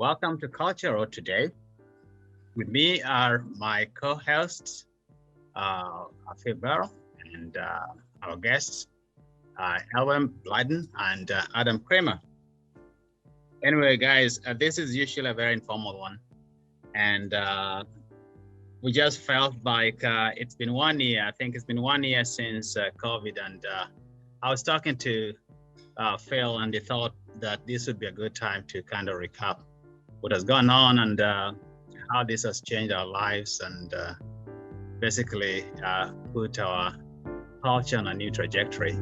Welcome to Culture Road today. With me are my co-hosts, Phil and our guests, Eluemuno Blyden and Adam Kraemer. Anyway, guys, this is usually a very informal one. And we just felt like it's been 1 year. I think it's been 1 year since COVID. And I was talking to Phil, and they thought that this would be a good time to kind of recap what has gone on and how this has changed our lives and basically put our culture on a new trajectory.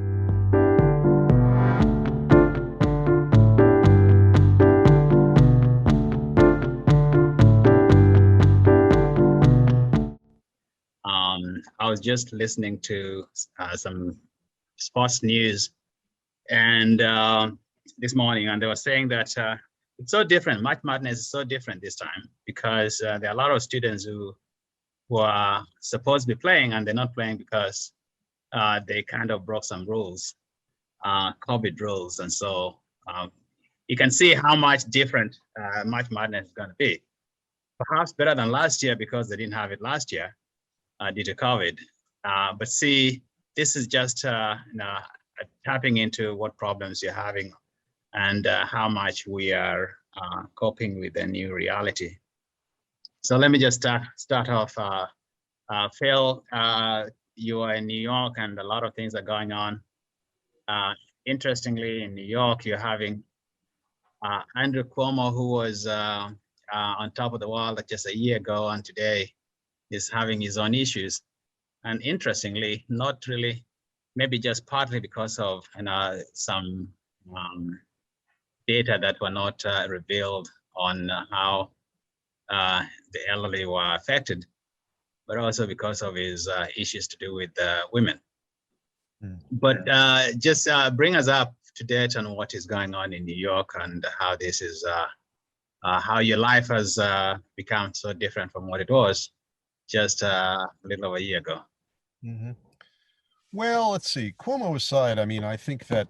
I was just listening to some sports news and this morning, and they were saying that it's so different. March Madness is so different this time because there are a lot of students who are supposed to be playing and they're not playing because they kind of broke some rules, COVID rules. And so you can see how much different March Madness is going to be. Perhaps better than last year because they didn't have it last year due to COVID. But see, this is just tapping into what problems you're having and how much we are coping with the new reality. So let me just start off. Phil, you are in New York and a lot of things are going on. Interestingly, in New York, you're having Andrew Cuomo, who was on top of the world just a year ago, and today is having his own issues. And interestingly, not really, maybe just partly because of some data that were not revealed on how the elderly were affected, but also because of his issues to do with women. But just bring us up to date on what is going on in New York and how this is, how your life has become so different from what it was just a little over a year ago. Mm-hmm. Well, let's see. Cuomo aside, I mean, I think that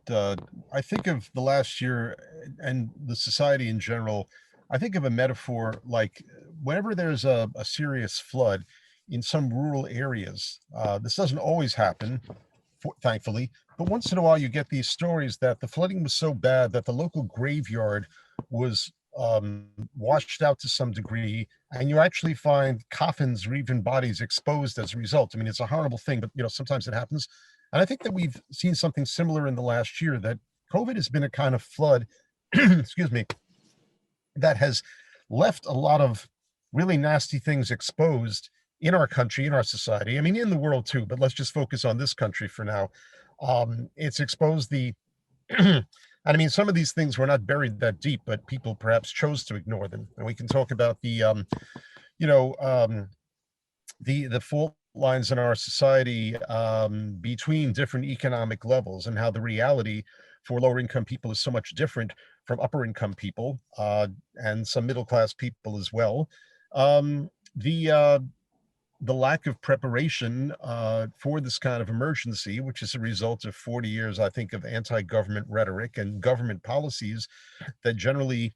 I think of the last year and the society in general. I think of a metaphor like whenever there's a serious flood in some rural areas. This doesn't always happen, thankfully, but once in a while you get these stories that the flooding was so bad that the local graveyard was washed out to some degree, and you actually find coffins or even bodies exposed as a result. I mean, it's a horrible thing, but sometimes it happens. And I think that we've seen something similar in the last year, that COVID has been a kind of flood, excuse me, that has left a lot of really nasty things exposed in our country, in our society. I mean, in the world too, but let's just focus on this country for now. It's exposed the and I mean, some of these things were not buried that deep, but people perhaps chose to ignore them. And we can talk about the fault lines in our society between different economic levels, and how the reality for lower income people is so much different from upper income people and some middle class people as well. The lack of preparation for this kind of emergency, which is a result of 40 years, I think, of anti-government rhetoric and government policies that generally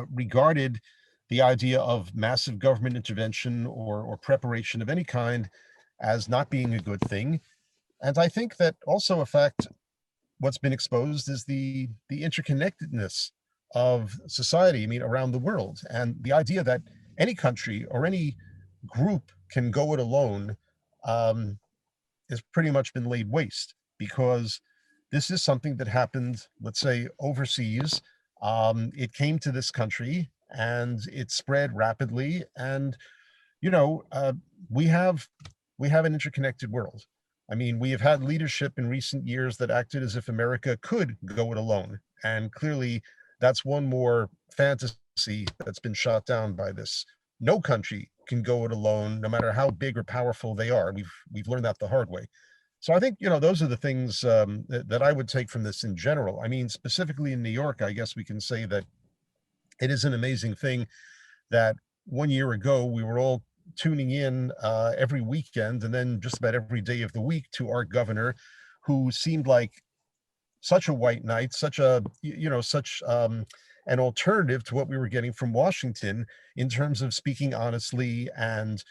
regarded the idea of massive government intervention or preparation of any kind as not being a good thing. And I think that also a fact, what's been exposed is the interconnectedness of society, I mean, around the world, and the idea that any country or any group can go it alone has pretty much been laid waste, because this is something that happened, let's say, overseas. It came to this country and it spread rapidly, and we have an interconnected world. I mean, we have had leadership in recent years that acted as if America could go it alone, and clearly that's one more fantasy that's been shot down by this. No country can go it alone, no matter how big or powerful they are. We've learned that the hard way. So I think those are the things that I would take from this in general. I mean, specifically in New York, I guess we can say that it is an amazing thing that 1 year ago we were all tuning in every weekend and then just about every day of the week to our governor, who seemed like such a white knight, such a such an alternative to what we were getting from Washington in terms of speaking honestly and,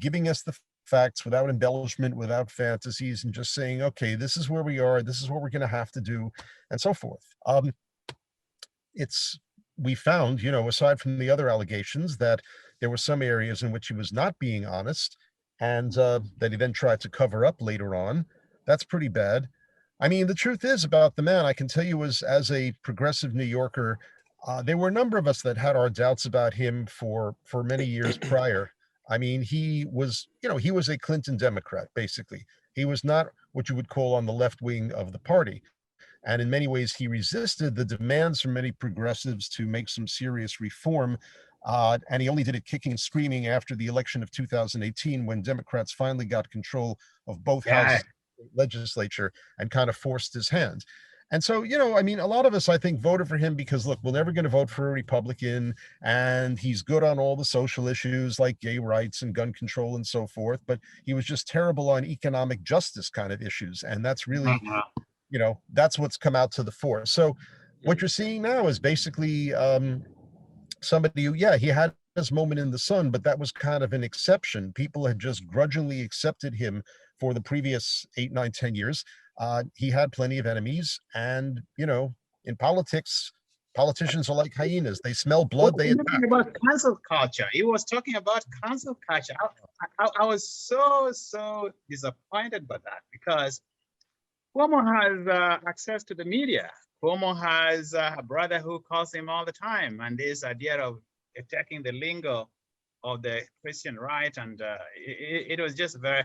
giving us the facts without embellishment, without fantasies, and just saying, okay, this is where we are, this is what we're going to have to do, and so forth. We found, aside from the other allegations, that there were some areas in which he was not being honest, and that he then tried to cover up later on. That's pretty bad. I mean, the truth is about the man, I can tell you, as a progressive New Yorker, there were a number of us that had our doubts about him for many years prior. I mean, he was a Clinton Democrat, basically. He was not what you would call on the left wing of the party. And in many ways, he resisted the demands from many progressives to make some serious reform. And he only did it kicking and screaming after the election of 2018, when Democrats finally got control of both houses Yeah. of the legislature and kind of forced his hand. And so, I mean, a lot of us, I think, voted for him because, look, we're never going to vote for a Republican, and he's good on all the social issues like gay rights and gun control and so forth, but he was just terrible on economic justice kind of issues. And that's really, that's what's come out to the fore. So what you're seeing now is basically somebody who, he had his moment in the sun, but that was kind of an exception. People had just grudgingly accepted him for the previous 8, 9, 10 years. He had plenty of enemies, and in politics, politicians are like hyenas. They smell blood, they attack. About cancel culture. He was talking about cancel culture. I was so disappointed by that, because Cuomo has access to the media. Cuomo has a brother who calls him all the time, and this idea of attacking the lingo of the Christian right, and it was just very.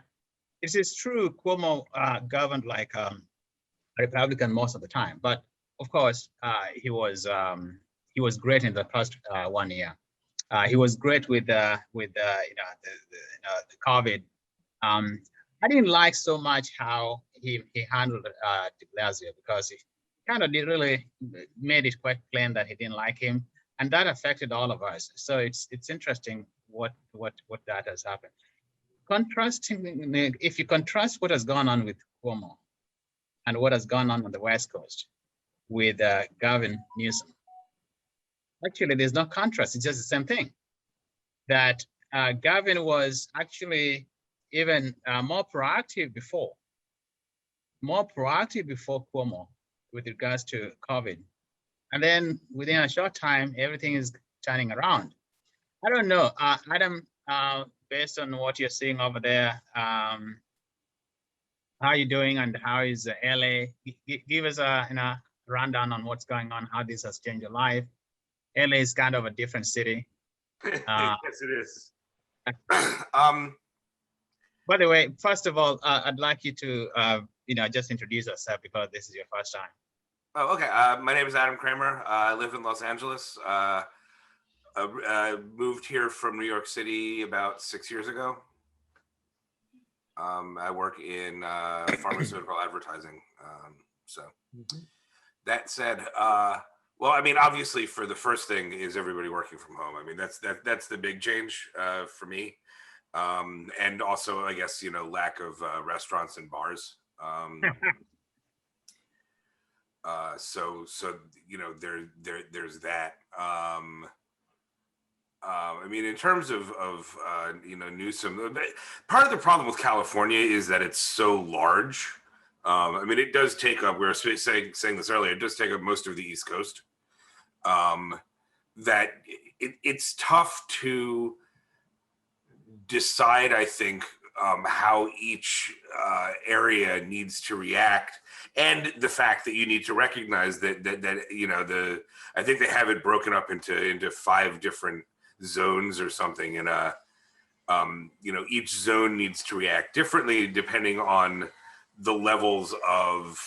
It is true, Cuomo governed like a Republican most of the time, but of course he was great in the first 1 year. He was great with the COVID. I didn't like so much how he handled de Blasio, because he kind of really made it quite plain that he didn't like him, and that affected all of us. So it's interesting what that has happened. If you contrast what has gone on with Cuomo and what has gone on the West Coast with Gavin Newsom, actually there's no contrast. It's just the same thing. That Gavin was actually even more proactive before Cuomo with regards to COVID. And then within a short time, everything is turning around. I don't know, Adam, based on what you're seeing over there, how are you doing, and how is LA? Give us a rundown on what's going on, how this has changed your life. LA is kind of a different city. Yes, it is. By the way, first of all, I'd like you to just introduce yourself, because this is your first time. Oh, okay. My name is Adam Kraemer. I live in Los Angeles. Moved here from New York City about 6 years ago. I work in pharmaceutical advertising. That said, well, I mean, obviously, for the first thing is everybody working from home. I mean, that's the big change for me, and also, I guess, lack of restaurants and bars. So there's that. I mean, in terms of Newsom, part of the problem with California is that it's so large. I mean, it does take up, we were saying this earlier, it does take up most of the East Coast. That it's tough to decide, I think, how each area needs to react, and the fact that you need to recognize that I think they have it broken up into 5 different zones or something, and each zone needs to react differently depending on the levels of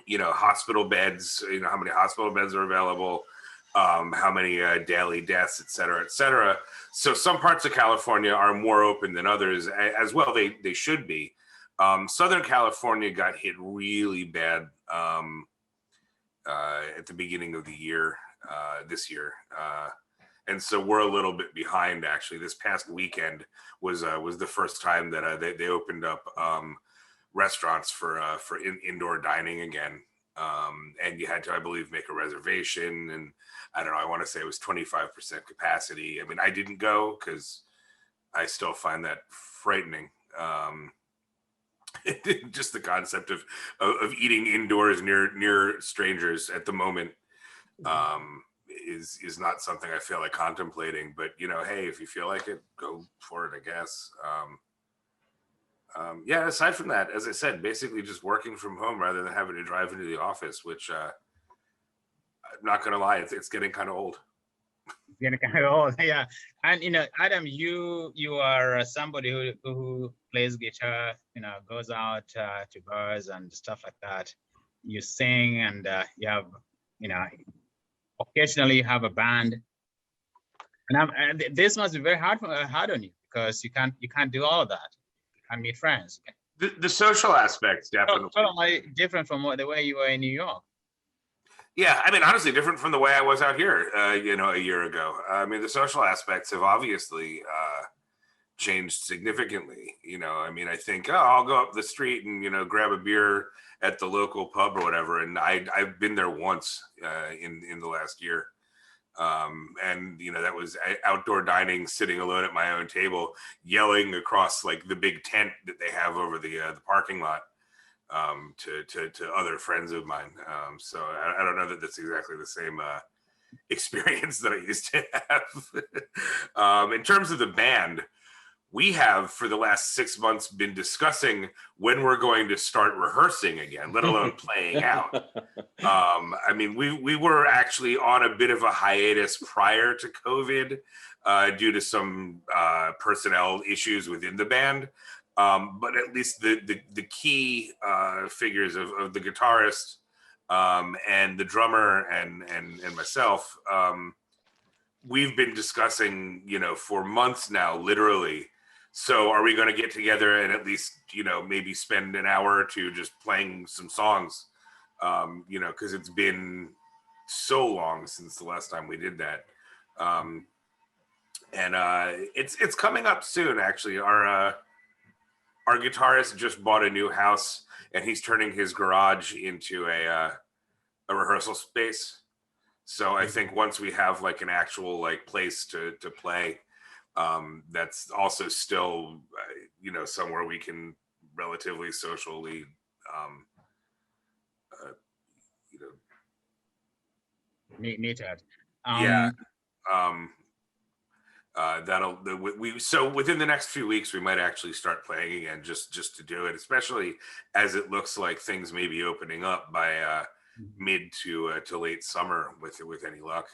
hospital beds, how many hospital beds are available, how many daily deaths, et cetera, et cetera. So some parts of California are more open than others, as well. They should be. Southern California got hit really bad at the beginning of the year, this year. And so we're a little bit behind, actually. This past weekend was the first time that they opened up restaurants for indoor dining again. And you had to, I believe, make a reservation. And I don't know, I want to say it was 25% capacity. I mean, I didn't go because I still find that frightening. Just the concept of eating indoors near strangers at the moment is not something I feel like contemplating. But you know, hey, if you feel like it, go for it, I guess. Yeah. Aside from that, as I said, basically just working from home rather than having to drive into the office, which I'm not gonna lie, it's getting kind of old. Getting kind of old, yeah. And you know, Adam, you are somebody who plays guitar, you know, goes out to bars and stuff like that. You sing, and you have, you know, occasionally you have a band. And this must be very hard on you, because you can't do all of that. You can't meet friends. The social aspects definitely. Totally different from the way you were in New York. Yeah, I mean, honestly, different from the way I was out here, you know, a year ago. I mean, the social aspects have obviously changed significantly. You know, I mean, I think, oh, I'll go up the street and, you know, grab a beer at the local pub or whatever. And I've been there once in the last year. And, you know, that was outdoor dining, sitting alone at my own table, yelling across like the big tent that they have over the parking lot. To other friends of mine. So I don't know that that's exactly the same experience that I used to have. In terms of the band, we have for the last 6 months been discussing when we're going to start rehearsing again, let alone playing out. I mean, we were actually on a bit of a hiatus prior to COVID due to some personnel issues within the band. But at least the key figures of the guitarist and the drummer and myself, we've been discussing, you know, for months now, literally. So are we going to get together and at least, you know, maybe spend an hour or two just playing some songs, you know, because it's been so long since the last time we did that. And it's coming up soon, actually. Our guitarist just bought a new house, and he's turning his garage into a rehearsal space. So I think once we have like an actual like place to play, that's also still you know, somewhere we can relatively socially you know, Meet at. yeah. So within the next few weeks we might actually start playing again, just to do it, especially as it looks like things may be opening up by mid to late summer with any luck.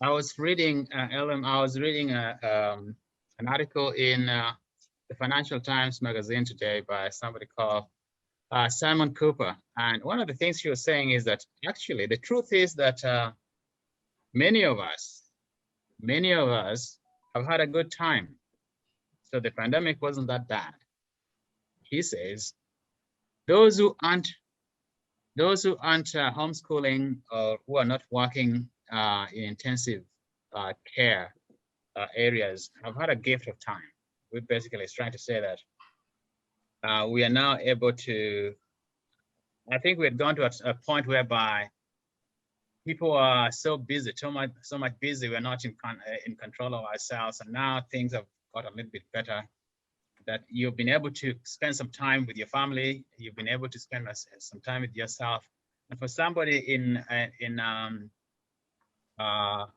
I was reading an article in the Financial Times magazine today by somebody called Simon Cooper, and one of the things she was saying is that actually the truth is that many of us have had a good time. So the pandemic wasn't that bad. He says, those who aren't homeschooling or who are not working in intensive care areas have had a gift of time. We basically is trying to say that we are now able to, I think we had gone to a point whereby people are so busy, so much busy, we're not in control of ourselves. And now things have got a little bit better, that you've been able to spend some time with your family, you've been able to spend some time with yourself. And for somebody in San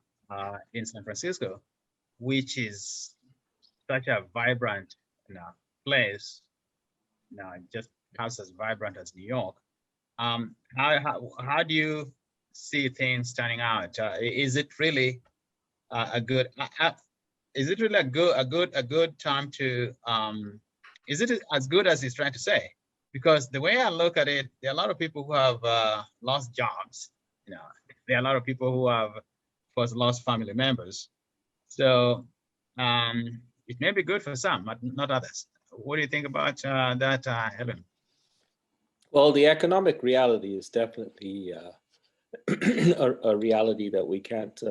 Francisco, which is such a vibrant, you know, place, you know, just perhaps as vibrant as New York, how do you see things turning out? Is it really a good? Is it really a good time to? Is it as good as he's trying to say? Because the way I look at it, there are a lot of people who have lost jobs. You know, there are a lot of people who have, of course, lost family members. So it may be good for some, but not others. What do you think about that, Helen? Well, the economic reality is definitely a reality that we can't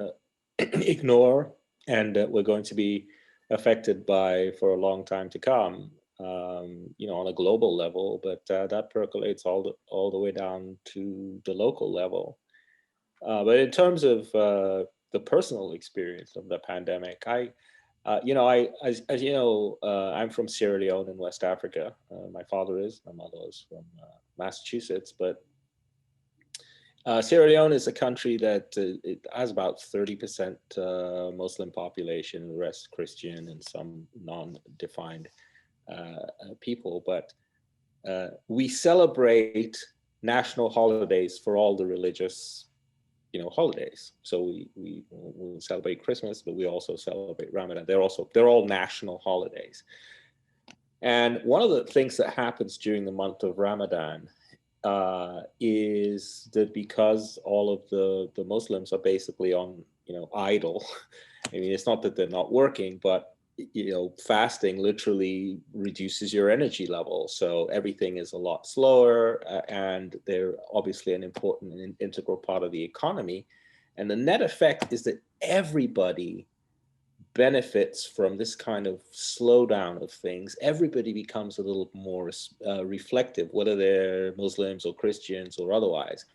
ignore, and that we're going to be affected by for a long time to come. on a global level, but that percolates all the way down to the local level. But in terms of the personal experience of the pandemic, as you know, I'm from Sierra Leone in West Africa. My father is, my mother is from Massachusetts, but Sierra Leone is a country that it has about 30% Muslim population, the rest Christian and some non-defined people. But we celebrate national holidays for all the religious holidays. So we celebrate Christmas, but we also celebrate Ramadan. They're all national holidays. And one of the things that happens during the month of Ramadan is that because all of the Muslims are basically on idle. I mean, it's not that they're not working, but fasting literally reduces your energy level. So everything is a lot slower, and they're obviously an important and integral part of the economy. And the net effect is that everybody benefits from this kind of slowdown of things. Everybody becomes a little more reflective, whether they're Muslims or Christians or otherwise.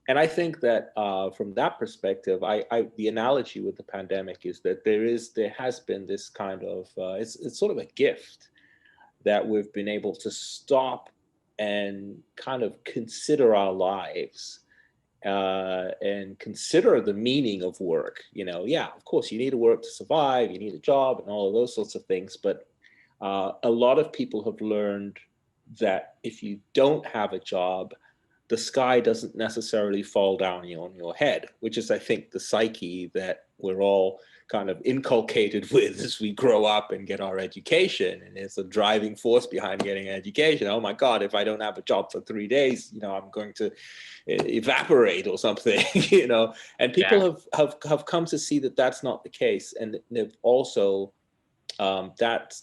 And I think that from that perspective, the analogy with the pandemic is that there has been this kind of, it's sort of a gift that we've been able to stop and kind of consider our lives and consider the meaning of work. Yeah, of course, you need to work to survive, you need a job and all of those sorts of things. But a lot of people have learned that if you don't have a job, the sky doesn't necessarily fall down on your head, which is, I think, the psyche that we're all kind of inculcated with as we grow up and get our education. And it's a driving force behind getting an education. Oh my God, if I don't have a job for 3 days, I'm going to evaporate or something, And people have come to see that that's not the case. And they've also, that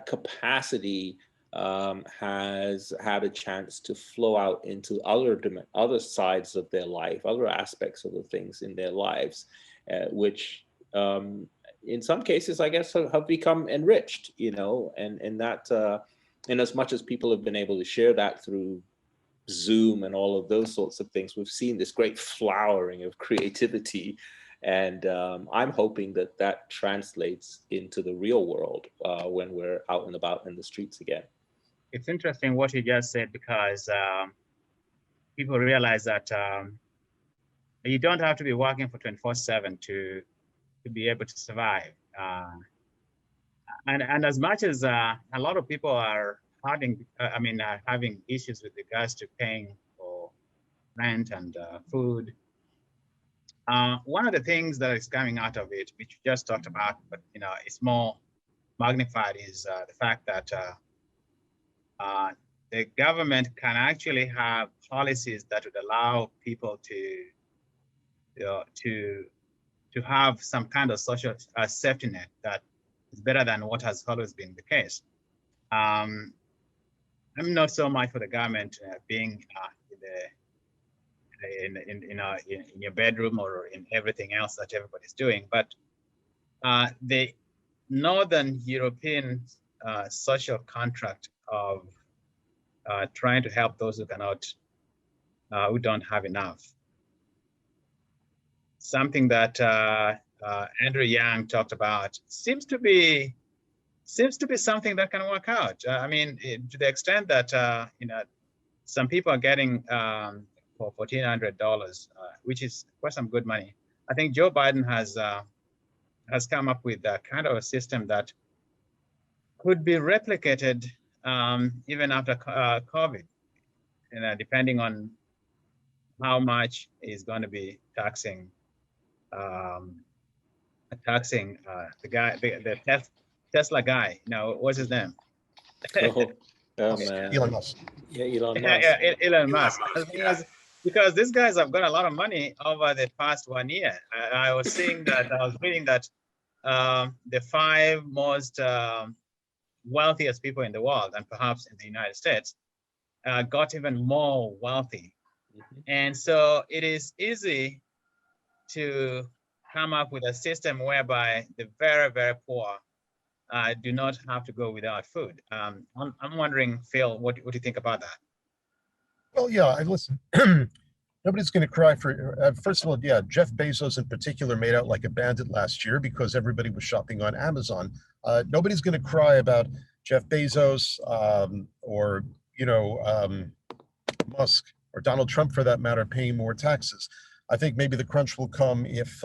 capacity has had a chance to flow out into other sides of their life, other aspects of the things in their lives, which in some cases, I guess, have become enriched, and that in as much as people have been able to share that through Zoom and all of those sorts of things, we've seen this great flowering of creativity. And I'm hoping that translates into the real world when we're out and about in the streets again. It's interesting what you just said, because people realize that you don't have to be working for 24/7 to be able to survive. And as much as a lot of people are having issues with regards to paying for rent and food, one of the things that is coming out of it, which we just talked about, but it's more magnified, is the fact that the government can actually have policies that would allow people to have some kind of social safety net that is better than what has always been the case. I'm not so much for the government being in your bedroom or in everything else that everybody's doing, but the Northern European social contract of trying to help those who who don't have enough. Something that Andrew Yang talked about seems to be something that can work out. To the extent that some people are getting for $1,400, which is quite some good money. I think Joe Biden has come up with a kind of a system that could be replicated even after COVID, depending on how much is going to be taxing the guy, the Tesla guy. What's his name? Elon Musk. Yeah, Elon Musk. Elon Musk. Yeah. Because these guys have got a lot of money over the past 1 year. I was reading that the 5 most wealthiest people in the world, and perhaps in the United States, got even more wealthy. Mm-hmm. And so it is easy to come up with a system whereby the very, very poor do not have to go without food. I'm wondering, Phil, what do you think about that? Well, yeah, I listen. Nobody's going to cry for, first of all, yeah, Jeff Bezos in particular made out like a bandit last year because everybody was shopping on Amazon. Nobody's going to cry about Jeff Bezos or, Musk or Donald Trump, for that matter, paying more taxes. I think maybe the crunch will come if,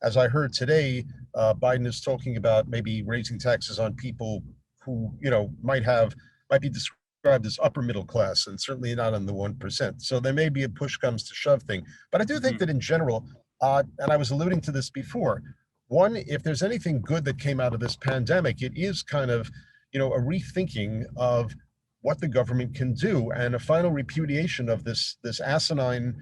as I heard today, Biden is talking about maybe raising taxes on people who, might be described as upper middle class and certainly not on the 1%. So there may be a push comes to shove thing. But I do think that in general, and I was alluding to this before, one, if there's anything good that came out of this pandemic, it is kind of, a rethinking of what the government can do and a final repudiation of this asinine,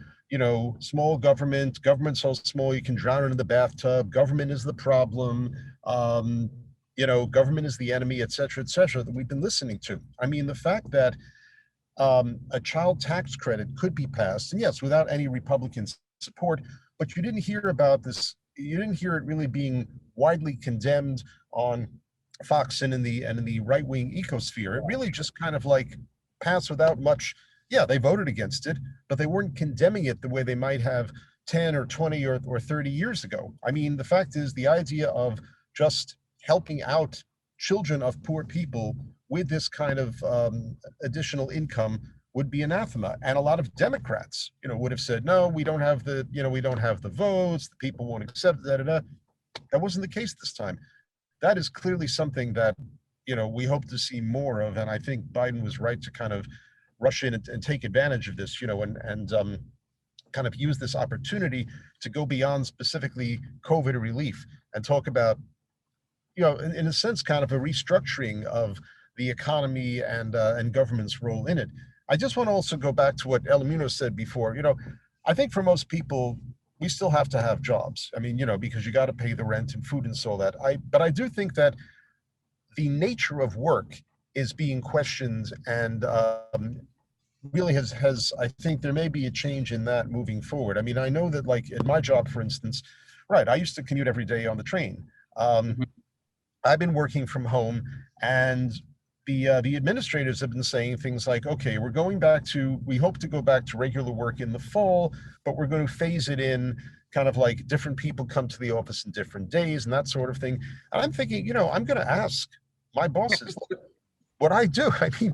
small government so small you can drown it in the bathtub, government is the problem, government is the enemy, et cetera, that we've been listening to. I mean, the fact that a child tax credit could be passed, and yes, without any Republican support, but you didn't hear about this, you didn't hear it really being widely condemned on Fox and in the right-wing ecosphere. It really just kind of like passed without much. Yeah, they voted against it, but they weren't condemning it the way they might have 10 or 20 or 30 years ago. I mean, the fact is the idea of just helping out children of poor people with this kind of additional income would be anathema. And a lot of Democrats, would have said, no, we don't have the votes, the people won't accept it, That wasn't the case this time. That is clearly something that, we hope to see more of. And I think Biden was right to kind of rush in and take advantage of this, and kind of use this opportunity to go beyond specifically COVID relief and talk about, in a sense, kind of a restructuring of the economy and government's role in it. I just want to also go back to what Eluemuno said before. I think for most people, we still have to have jobs. I mean, because you got to pay the rent and food and so that. But I do think that the nature of work is being questioned, and really has I think there may be a change in that moving forward. I mean, I know that like at my job, for instance, right, I used to commute every day on the train. I've been working from home, and the administrators have been saying things like, okay, we hope to go back to regular work in the fall, but we're going to phase it in, kind of like different people come to the office in different days and that sort of thing. And I'm thinking, I'm going to ask my bosses what I do. I mean,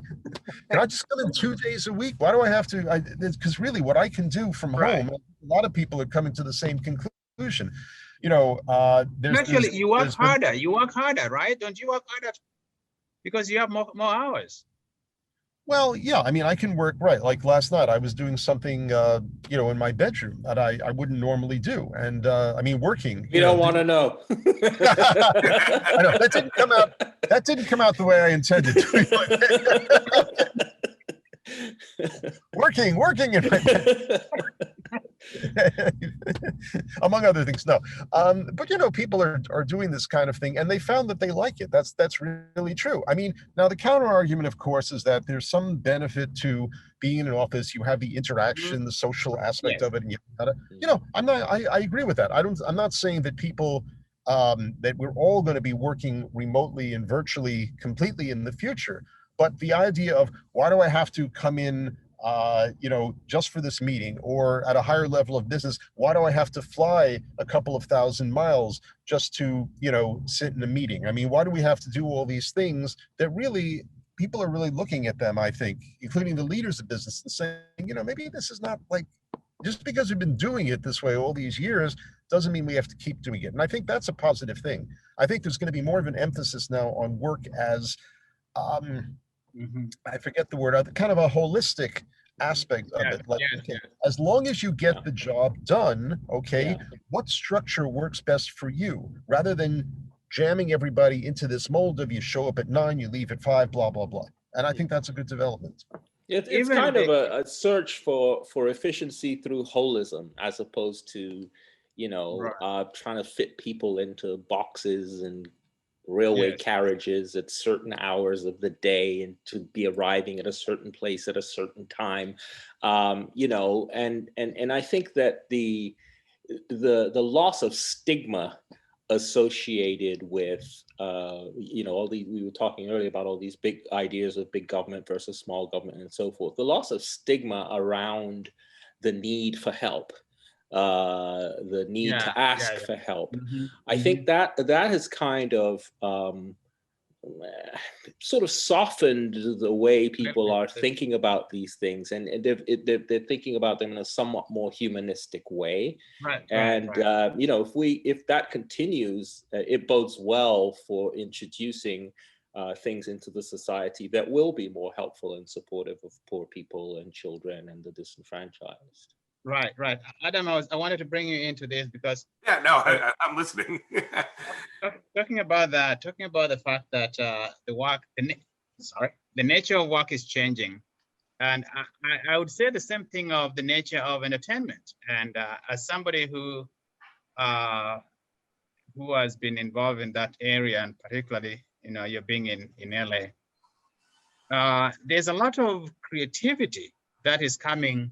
can I just come in 2 days a week? Why do I have to? Because really what I can do from home, a lot of people are coming to the same conclusion. Actually, you work harder, right? Don't you work harder? Because you have more hours. Well, yeah, I mean, I can work, right. Like last night, I was doing something, in my bedroom that I wouldn't normally do. And I mean, working. You don't want to know. I know, that didn't come out the way I intended to. working in my bed. Among other things, no. But people are doing this kind of thing, and they found that they like it. That's really true. I mean, now the counter argument, of course, is that there's some benefit to being in an office. You have the interaction, the social aspect of it, and I agree with that. I'm not saying that people that we're all going to be working remotely and virtually completely in the future. But the idea of why do I have to come in, just for this meeting, or at a higher level of business, why do I have to fly a couple of 1,000 miles just to, sit in a meeting? I mean, why do we have to do all these things that really people are really looking at them, I think, including the leaders of business, and saying, maybe this is not like, just because we've been doing it this way all these years doesn't mean we have to keep doing it. And I think that's a positive thing. I think there's going to be more of an emphasis now on work as, I forget the word, kind of a holistic aspect of it. Like, as long as you get the job done, what structure works best for you, rather than jamming everybody into this mold of you show up at 9, you leave at 5, blah, blah, blah. And I think that's a good development. It's kind of a search for efficiency through holism, as opposed to, trying to fit people into boxes and railway carriages at certain hours of the day, and to be arriving at a certain place at a certain time, and I think that the loss of stigma associated with, all the, we were talking earlier about all these big ideas of big government versus small government and so forth, the loss of stigma around the need for help, the need to ask for help. I think that has kind of sort of softened the way people are thinking about these things, and they're thinking about them in a somewhat more humanistic way. If that continues, it bodes well for introducing things into the society that will be more helpful and supportive of poor people and children and the disenfranchised. Right. Adam, I wanted to bring you into this because I'm listening. talking about the fact that the nature of work is changing, and I would say the same thing of the nature of entertainment. And as somebody who has been involved in that area, and particularly, you're being in LA, there's a lot of creativity that is coming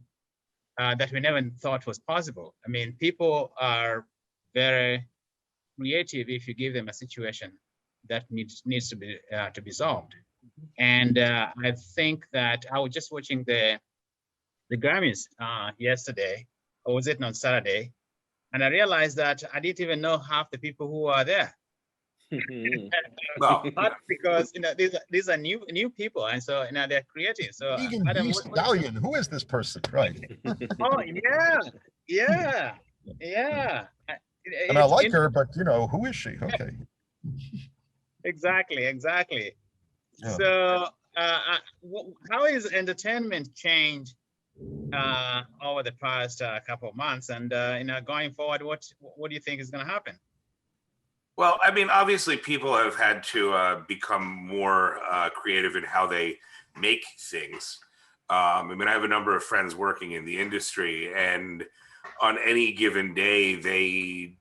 that we never thought was possible. I mean, people are very creative if you give them a situation that needs to be solved. And I think that I was just watching the Grammys yesterday, or was it on Saturday? And I realized that I didn't even know half the people who are there. Well, because these are new people, and so they're creative. So Adam, Stallion, who is this person? Right. Oh yeah. And I like her, but who is she? Okay. Exactly. Yeah. So how is entertainment changed over the past couple of months, and going forward, what do you think is going to happen? Well, I mean, obviously people have had to become more creative in how they make things. I mean, I have a number of friends working in the industry, and on any given day, they,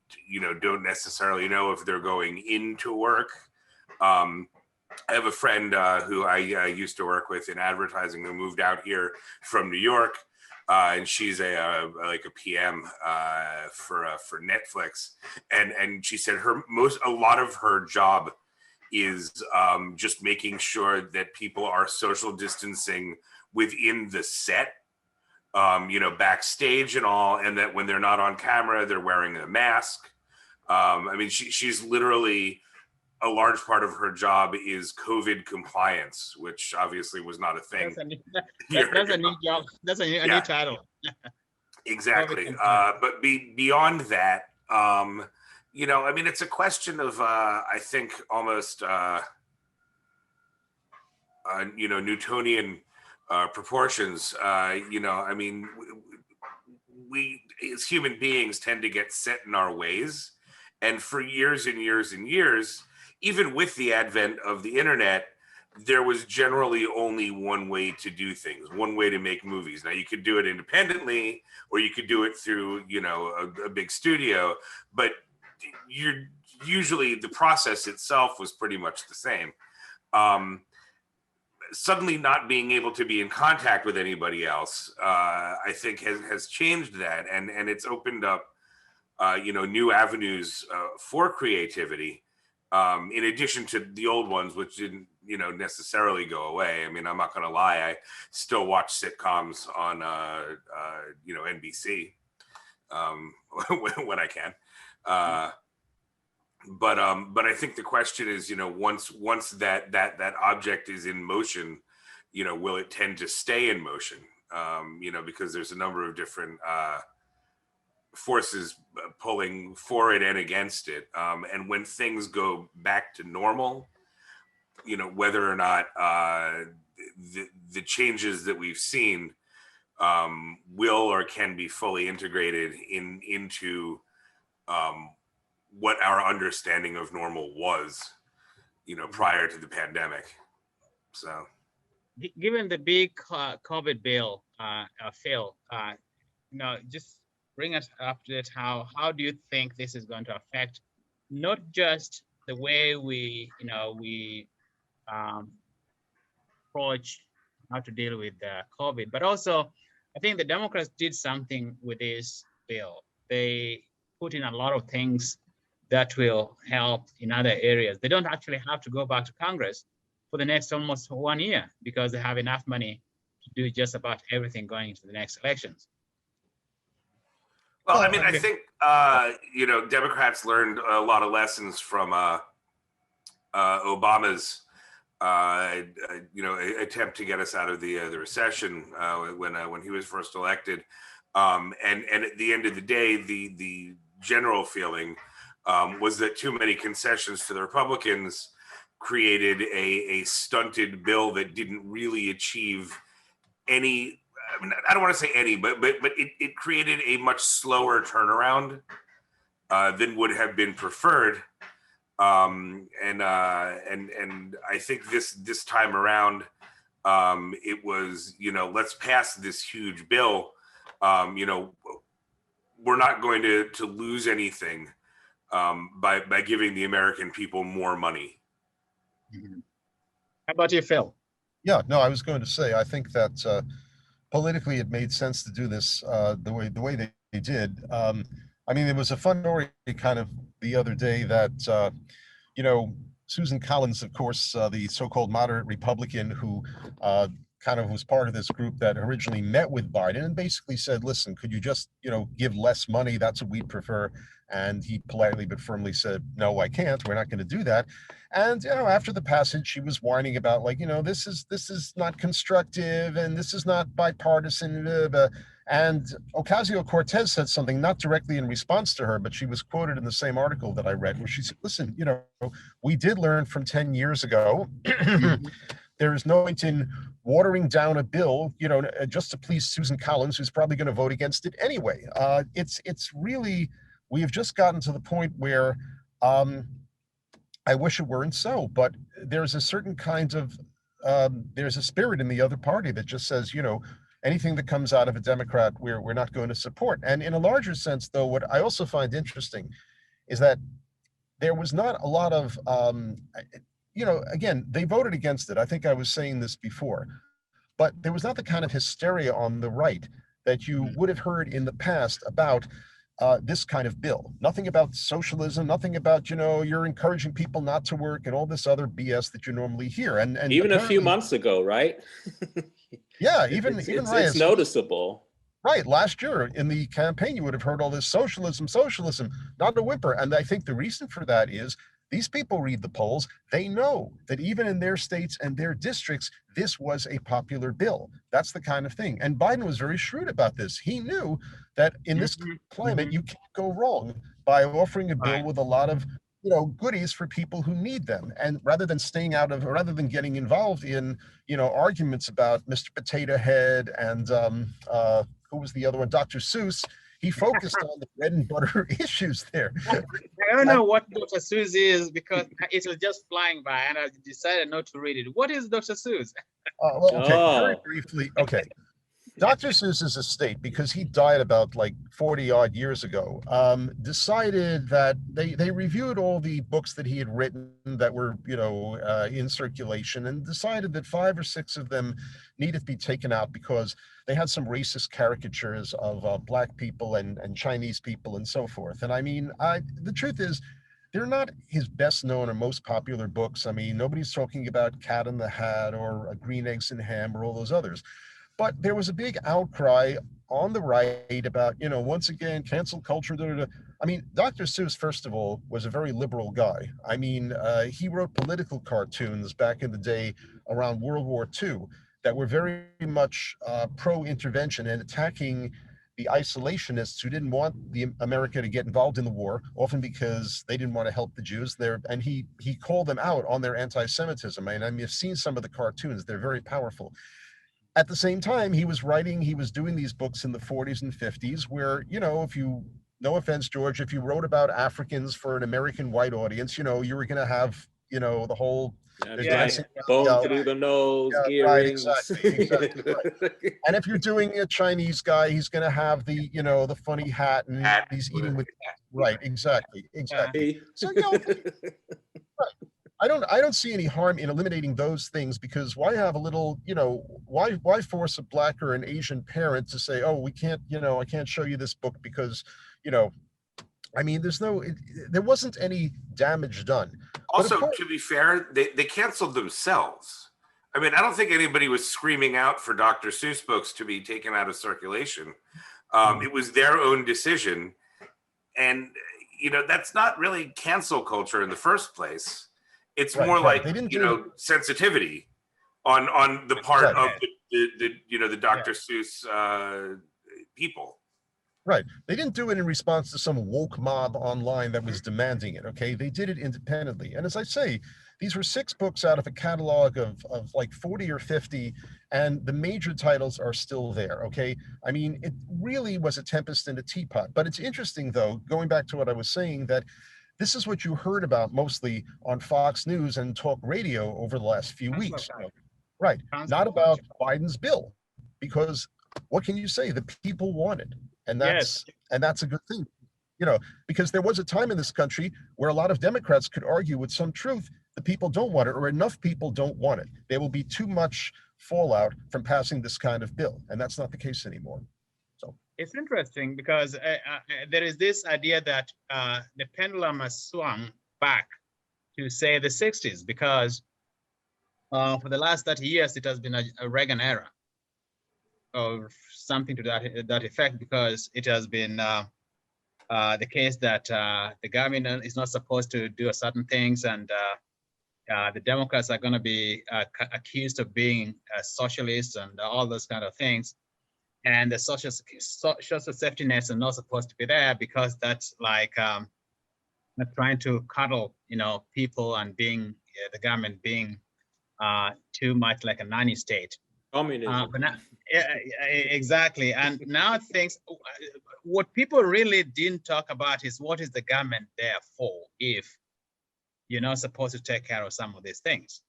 don't necessarily know if they're going into work. I have a friend who I used to work with in advertising who moved out here from New York, and she's a PM for Netflix, and she said a lot of her job is just making sure that people are social distancing within the set, backstage and all, and that when they're not on camera, they're wearing a mask. I mean, she's literally, a large part of her job is COVID compliance, which obviously was not a thing. That's a new job. That's a new title. Exactly. But beyond that, I mean, it's a question of, I think, almost, Newtonian proportions. I mean, we as human beings tend to get set in our ways. And for years and years and years, even with the advent of the internet, there was generally only one way to do things, one way to make movies. Now, you could do it independently, or you could do it through, a big studio, but usually the process itself was pretty much the same. Suddenly not being able to be in contact with anybody else, I think has changed that. And it's opened up, new avenues for creativity. In addition to the old ones, which didn't, necessarily go away. I mean, I'm not going to lie. I still watch sitcoms on, NBC when I can. But I think the question is, once that object is in motion, will it tend to stay in motion? Because there's a number of different forces pulling for it and against it. And when things go back to normal, whether or not the changes that we've seen will or can be fully integrated into what our understanding of normal was, prior to the pandemic. So, given the big COVID bill fail, just bring us up to date. How do you think this is going to affect not just the way we approach how to deal with COVID, but also I think the Democrats did something with this bill. They put in a lot of things that will help in other areas. They don't actually have to go back to Congress for the next almost 1 year because they have enough money to do just about everything going into the next elections. Well, I mean, I think, you know, Democrats learned a lot of lessons from Obama's, you know, attempt to get us out of the recession when he was first elected. And at the end of the day, the general feeling was that too many concessions to the Republicans created a stunted bill that didn't really achieve any. I mean, I don't want to say any, but it created a much slower turnaround than would have been preferred. And I think this time around, it was, you know, let's pass this huge bill. You know, we're not going to lose anything by giving the American people more money. Mm-hmm. How about you, Phil? Yeah, no, I was going to say, I think that politically it made sense to do this the way they did. I mean, it was a fun story kind of the other day that, you know, Susan Collins, of course, the so-called moderate Republican who kind of was part of this group that originally met with Biden and basically said, listen, could you just, you know, give less money? That's what we'd prefer. And he politely but firmly said, no, I can't. We're not going to do that. And, you know, after the passage, she was whining about, like, you know, this is not constructive and this is not bipartisan. And Ocasio-Cortez said something not directly in response to her, but she was quoted in the same article that I read where she said, listen, you know, we did learn from 10 years ago. There is no point in watering down a bill, you know, just to please Susan Collins, who's probably going to vote against it anyway. It's really, we have just gotten to the point where I wish it weren't so, but there's a certain kind of, there's a spirit in the other party that just says, you know, anything that comes out of a Democrat, we're not going to support. And in a larger sense, though, what I also find interesting is that there was not a lot of, you know, again, they voted against it. I think I was saying this before, but there was not the kind of hysteria on the right that you would have heard in the past about this kind of bill. Nothing about socialism, nothing about, you know, you're encouraging people not to work and all this other BS that you normally hear. And even a few months ago, right? Yeah, even it's noticeable. Right. Last year in the campaign, you would have heard all this socialism, not a whimper. And I think the reason for that is these people read the polls. They know that even in their states and their districts, this was a popular bill. That's the kind of thing. And Biden was very shrewd about this. He knew that in this climate, you can't go wrong by offering a bill with a lot of, you know, goodies for people who need them. And rather than getting involved in, you know, arguments about Mr. Potato Head and who was the other one, Dr. Seuss, he focused on the bread and butter issues there. I don't know what Dr. Seuss is because it was just flying by and I decided not to read it. What is Dr. Seuss? Well, okay, very briefly. Okay. Dr. Seuss's estate, because he died about like 40 odd years ago, decided that they reviewed all the books that he had written that were, you know, in circulation and decided that 5 or 6 of them needed to be taken out because they had some racist caricatures of Black people and Chinese people and so forth. And I mean, the truth is, they're not his best known or most popular books. I mean, nobody's talking about Cat in the Hat or Green Eggs and Ham or all those others. But there was a big outcry on the right about, you know, once again, cancel culture. I mean, Dr. Seuss, first of all, was a very liberal guy. I mean, he wrote political cartoons back in the day around World War II that were very much pro-intervention and attacking the isolationists who didn't want America to get involved in the war, often because they didn't want to help the Jews there. And he called them out on their anti-Semitism. And I mean, I've seen some of the cartoons, they're very powerful. At the same time, he was doing these books in the 40s and 50s where, you know, no offense, George, if you wrote about Africans for an American white audience, you know, you were going to have, you know, the whole bone through the nose, earrings. Right, exactly. Right. And if you're doing a Chinese guy, he's going to have the, you know, the funny hat and he's eating with, right, exactly. So, you know, right. I don't see any harm in eliminating those things because why have a little, you know, why force a Black or an Asian parent to say, oh, we can't, you know, I can't show you this book because, you know, I mean, there wasn't any damage done. Also, to be fair, they canceled themselves. I mean, I don't think anybody was screaming out for Dr. Seuss books to be taken out of circulation. It was their own decision. And, that's not really cancel culture in the first place. It's more like, sensitivity on the part of the Dr. Seuss people. Right. They didn't do it in response to some woke mob online that was demanding it. Okay. They did it independently. And as I say, these were 6 books out of a catalog of like 40 or 50, and the major titles are still there. Okay. I mean, it really was a tempest in a teapot. But it's interesting, though, going back to what I was saying, that this is what you heard about mostly on Fox News and talk radio over the last few weeks. Right. Not about Biden's bill, because what can you say? The people want it. And that's a good thing, because there was a time in this country where a lot of Democrats could argue with some truth the people don't want it, or enough people don't want it. There will be too much fallout from passing this kind of bill, and that's not the case anymore. So it's interesting because there is this idea that the pendulum has swung back to, say, the 60s, because for the last 30 years it has been a Reagan era, or something to that effect, because it has been the case that the government is not supposed to do certain things, and the Democrats are going to be accused of being socialists and all those kind of things, and the social safety nets are not supposed to be there, because that's like trying to coddle people, and being the government being too much like a nanny state. Communism. But now, exactly. And now things, what people really didn't talk about is, what is the government there for if you're not supposed to take care of some of these things?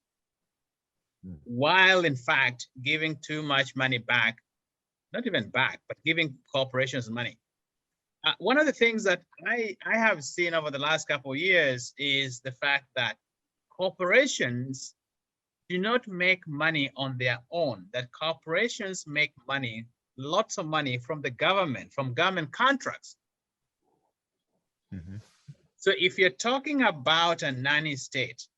While in fact, giving too much money back, not even back, but giving corporations money. One of the things that I have seen over the last couple of years is the fact that corporations do not make money on their own, that corporations make money, lots of money from the government, from government contracts. So if you're talking about a nanny state,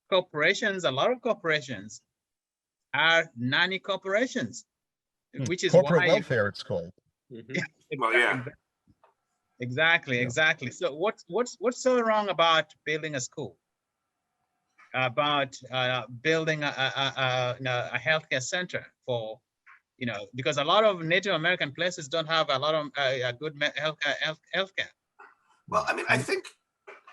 corporations, a lot of corporations are nanny corporations, which is corporate why welfare, it's called. Exactly. So what's so wrong about building a school? About building a healthcare center for, because a lot of Native American places don't have a lot of good healthcare. Well, I mean, I think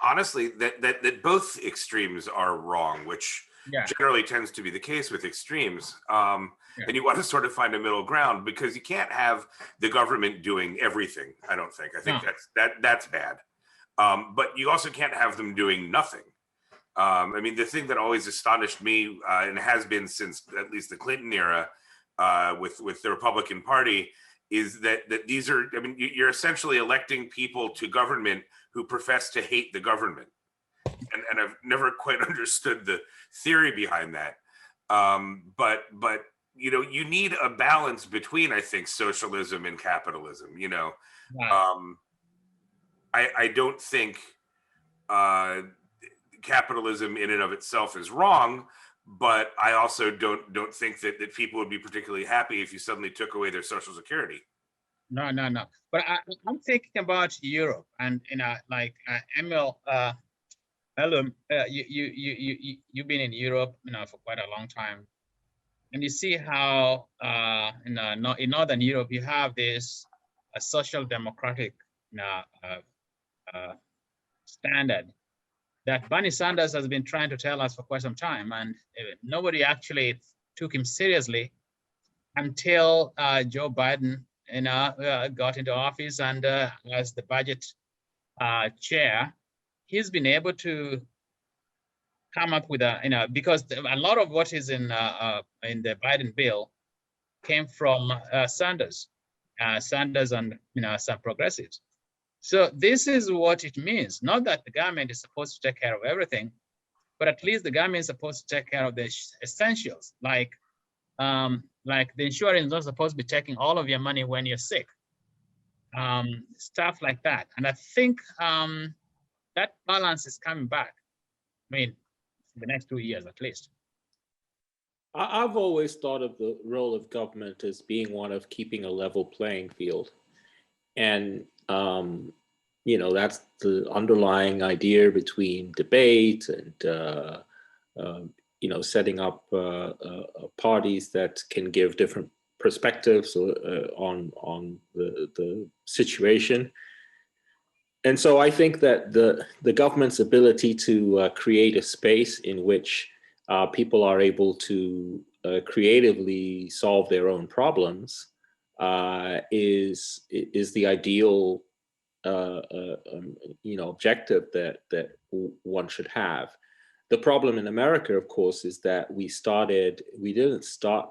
honestly that both extremes are wrong, which generally tends to be the case with extremes. And you want to sort of find a middle ground, because you can't have the government doing everything. I don't think. I think that's bad. But you also can't have them doing nothing. I mean, the thing that always astonished me, and has been since at least the Clinton era, with the Republican Party, is that these are, I mean, you're essentially electing people to government who profess to hate the government. And I've never quite understood the theory behind that. But you need a balance between, I think, socialism and capitalism. I don't think capitalism in and of itself is wrong, but I also don't think that people would be particularly happy if you suddenly took away their Social Security. No. But I'm thinking about Europe, and Emil, you've been in Europe, for quite a long time, and you see how in Northern Europe you have this social democratic standard that Bernie Sanders has been trying to tell us for quite some time, and nobody actually took him seriously until Joe Biden got into office, and as the budget chair, he's been able to come up with because a lot of what is in the Biden bill came from Sanders and some progressives. So this is what it means. Not that the government is supposed to take care of everything, but at least the government is supposed to take care of the essentials, like the insurance is not supposed to be taking all of your money when you're sick. stuff like that. And I think that balance is coming back. I mean, in the next 2 years at least. I've always thought of the role of government as being one of keeping a level playing field. And, that's the underlying idea between debate and, setting up parties that can give different perspectives on the situation. And so I think that the government's ability to create a space in which people are able to creatively solve their own problems is the ideal objective that one should have. The problem in America, of course, is that we didn't start,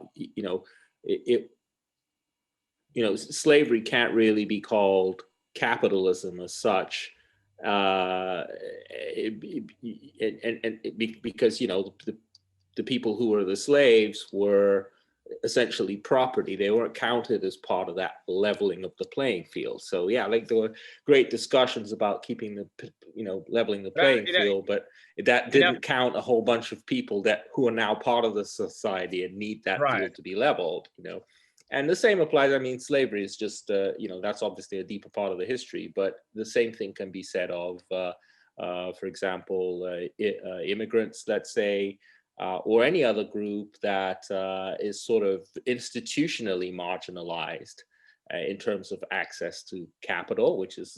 slavery can't really be called capitalism as such, because the people who were the slaves were essentially property. They weren't counted as part of that leveling of the playing field. So yeah, like there were great discussions about keeping leveling the playing field, but that didn't count a whole bunch of people who are now part of the society and need that field to be leveled. And the same applies. I mean, slavery is just, that's obviously a deeper part of the history, but the same thing can be said of, for example, immigrants, let's say, or any other group that is sort of institutionally marginalized in terms of access to capital, which is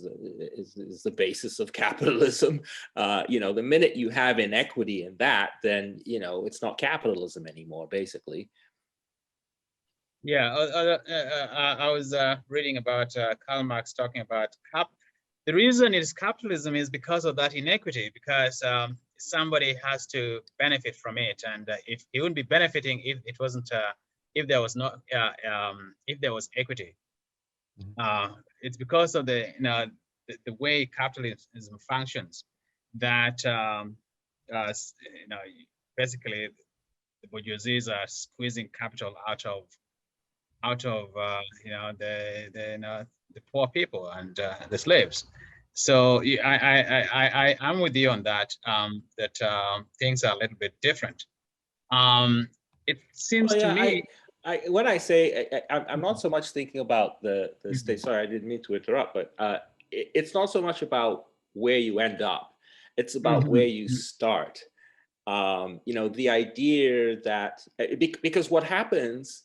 the basis of capitalism. The minute you have inequity in that, then, it's not capitalism anymore, basically. Yeah, I was reading about Karl Marx talking about the reason it is capitalism is because of that inequity, because somebody has to benefit from it, and if he wouldn't be benefiting if it wasn't if there was not if there was equity. It's because of the way capitalism functions that basically the bourgeoisie are squeezing capital out of the poor people and the slaves. So I'm with you on that. That things are a little bit different. It seems to me. When I say I'm not so much thinking about the state. Sorry, I didn't mean to interrupt, but it's not so much about where you end up. It's about where you start. The idea that because what happens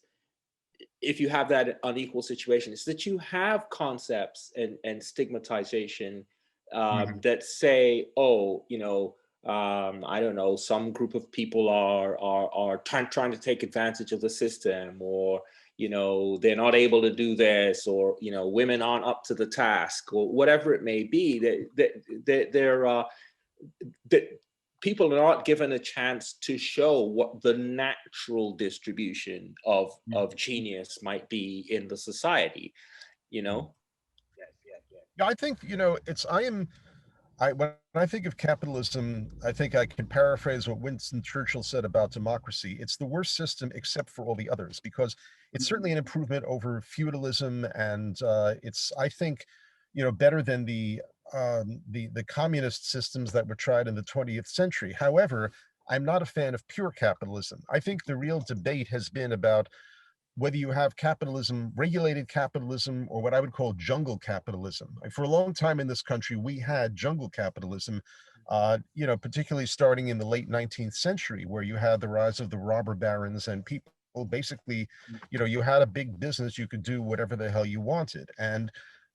if you have that unequal situation is that you have concepts and stigmatization that say, I don't know, some group of people are trying to take advantage of the system, or they're not able to do this, or women aren't up to the task, or whatever it may be. That people are not given a chance to show what the natural distribution of genius might be in the society, Yeah, I think, when I think of capitalism, I think I can paraphrase what Winston Churchill said about democracy. It's the worst system except for all the others, because it's certainly an improvement over feudalism, and it's, I think, better than the communist systems that were tried in the 20th century. However, I'm not a fan of pure capitalism. I think the real debate has been about whether you have capitalism, regulated capitalism, or what I would call jungle capitalism. For a long time in this country, we had jungle capitalism, particularly starting in the late 19th century, where you had the rise of the robber barons, and people basically, you had a big business, you could do whatever the hell you wanted. And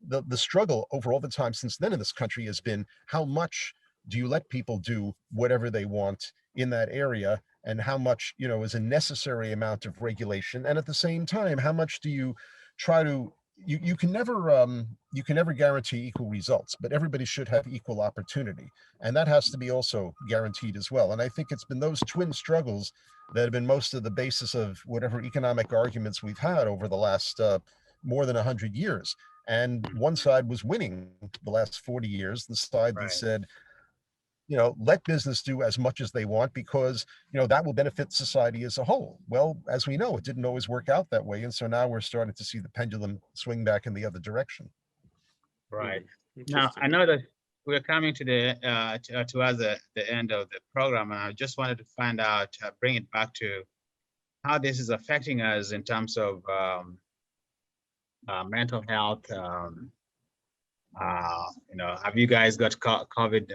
the struggle over all the time since then in this country has been, how much do you let people do whatever they want in that area, and how much is a necessary amount of regulation, and at the same time, how much do you try to you can never guarantee equal results, but everybody should have equal opportunity, and that has to be also guaranteed as well. And I think it's been those twin struggles that have been most of the basis of whatever economic arguments we've had over the last more than 100 years. And one side was winning the last 40 years, the side that said, let business do as much as they want, because, that will benefit society as a whole. Well, as we know, it didn't always work out that way. And so now we're starting to see the pendulum swing back in the other direction. Right. Now, Interesting. I know that we're coming to the towards the end of the program, and I just wanted to find out, bring it back to how this is affecting us in terms of mental health. Have you guys got COVID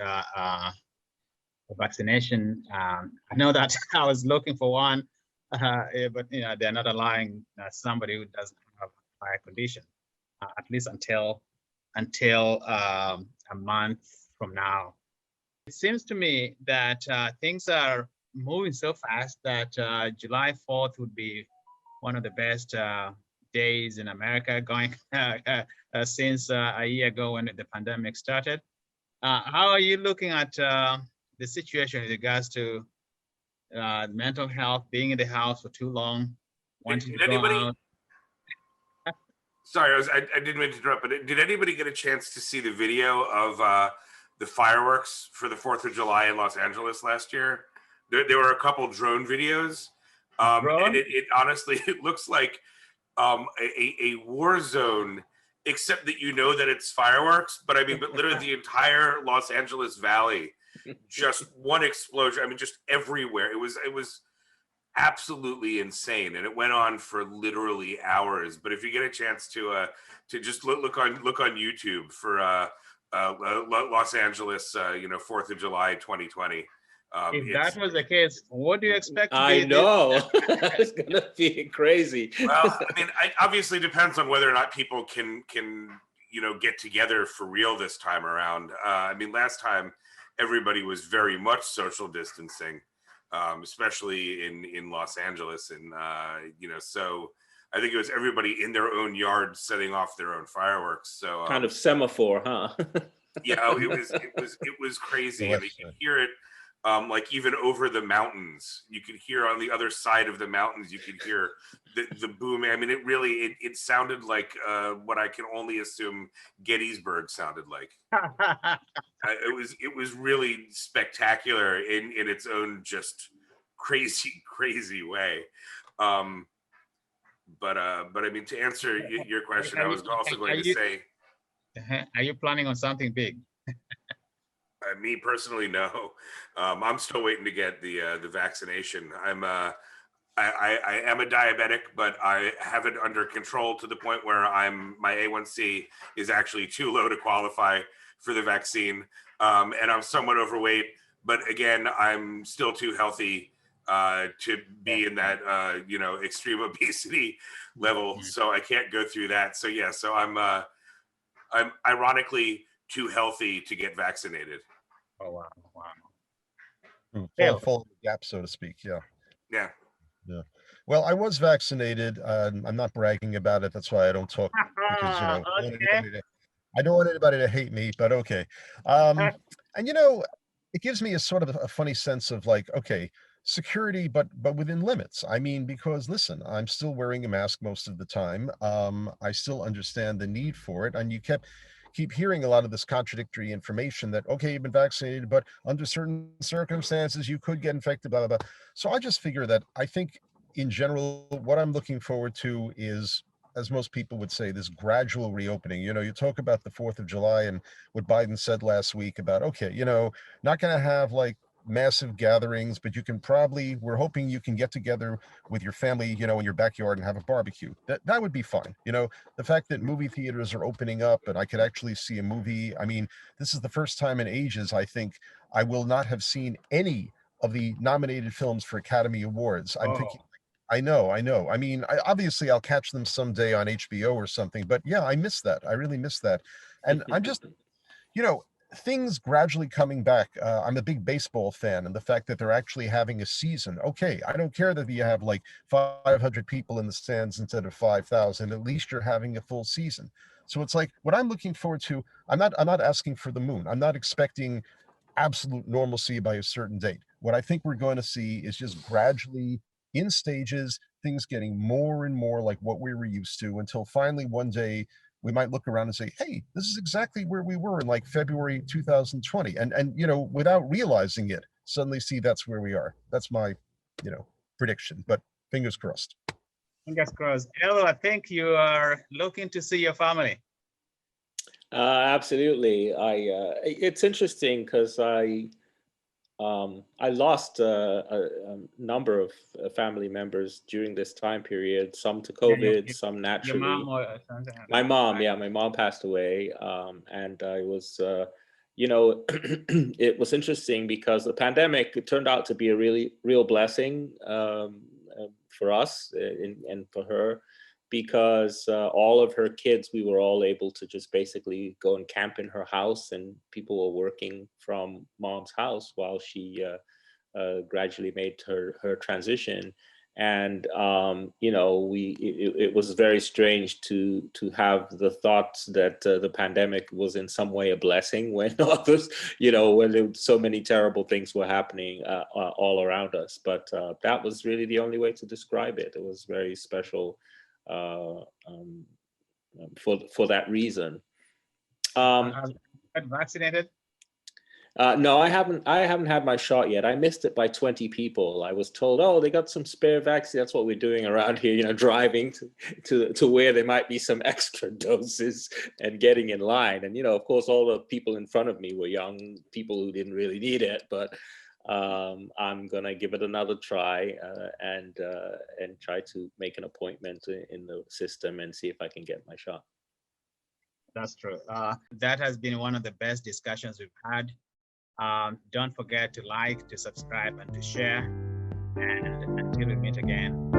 vaccination? I know that I was looking for one, but they're not allowing somebody who doesn't have a prior condition, at least until a month from now. It seems to me that things are moving so fast that July 4th would be one of the best days in America going since a year ago when the pandemic started. How are you looking at the situation with regards to mental health, being in the house for too long, wanting to go out? Sorry, I didn't mean to interrupt, but did anybody get a chance to see the video of the fireworks for the 4th of July in Los Angeles last year? There were a couple drone videos, and it honestly, it looks like a war zone, except that you know that it's fireworks. But I mean, but literally the entire Los Angeles Valley, just one explosion. I mean, just everywhere. It was absolutely insane, and it went on for literally hours. But if you get a chance to just look on YouTube for Los Angeles, 4th of July 2020. If that was the case, what do you expect to be? I know. It's gonna be crazy. Well, I mean, it obviously depends on whether or not people can get together for real this time around. I mean, last time everybody was very much social distancing, especially in Los Angeles, and so I think it was everybody in their own yard setting off their own fireworks. So kind of semaphore, huh? Yeah, it was crazy, and you could hear it. Like even over the mountains, you could hear on the other side of the mountains, you could hear the boom. I mean, it sounded like what I can only assume Gettysburg sounded like. It was really spectacular in its own just crazy way. But I mean, to answer your question, I was also going to say, are you planning on something big? Me personally, no. I'm still waiting to get the vaccination. I am a diabetic, but I have it under control to the point where my A1C is actually too low to qualify for the vaccine, and I'm somewhat overweight. But again, I'm still too healthy to be in that extreme obesity level, so I can't go through that. So yeah, so I'm ironically too healthy to get vaccinated. Oh wow! Fall in the gap, so to speak. Yeah. Yeah. Well, I was vaccinated. I'm not bragging about it. That's why I don't talk, because I don't want anybody to hate me. But okay, and it gives me a sort of a funny sense of like, okay, security, but within limits. I mean, because listen, I'm still wearing a mask most of the time. I still understand the need for it, and you keep hearing a lot of this contradictory information that, okay, you've been vaccinated, but under certain circumstances you could get infected, blah blah blah. So I just figure that I think in general what I'm looking forward to is, as most people would say, this gradual reopening. You talk about the 4th of July and what Biden said last week about, okay, not going to have like massive gatherings, but we're hoping you can get together with your family, in your backyard and have a barbecue. That would be fine. The fact that movie theaters are opening up and I could actually see a movie. I mean, this is the first time in ages, I think, I will not have seen any of the nominated films for Academy Awards. I'm thinking, I know. I mean, obviously I'll catch them someday on HBO or something, but yeah, I miss that. I really miss that. And I'm just, things gradually coming back. I'm a big baseball fan, and the fact that they're actually having a season. Okay, I don't care that you have like 500 people in the stands instead of 5,000. At least you're having a full season. So it's like what I'm looking forward to. I'm not asking for the moon. I'm not expecting absolute normalcy by a certain date. What I think we're going to see is just gradually, in stages, things getting more and more like what we were used to, until finally one day we might look around and say, hey, this is exactly where we were in like February 2020. And without realizing it, suddenly see that's where we are. That's my, prediction, but fingers crossed. Fingers crossed. Elo, I think you are looking to see your family. Absolutely. It's interesting because I lost a number of family members during this time period, some to Yeah, COVID, some your naturally. mom or something like My that. mom, yeah, my mom passed away, and I was, it was interesting because the pandemic, it turned out to be a really real blessing for us and for her, because all of her kids, we were all able to just basically go and camp in her house, and people were working from mom's house while she gradually made her transition. And it was very strange to have the thought that the pandemic was in some way a blessing when others, when so many terrible things were happening all around us. But that was really the only way to describe it. It was very special for that reason. Got vaccinated? No, I haven't had my shot yet. I missed it by 20 people. I was told, oh, they got some spare vaccine. That's what we're doing around here, driving to where there might be some extra doses and getting in line. And, of course, all the people in front of me were young people who didn't really need it. But I'm going to give it another try and try to make an appointment in the system and see if I can get my shot. That's true. That has been one of the best discussions we've had. Don't forget to like, to subscribe, and to share. And until we meet again.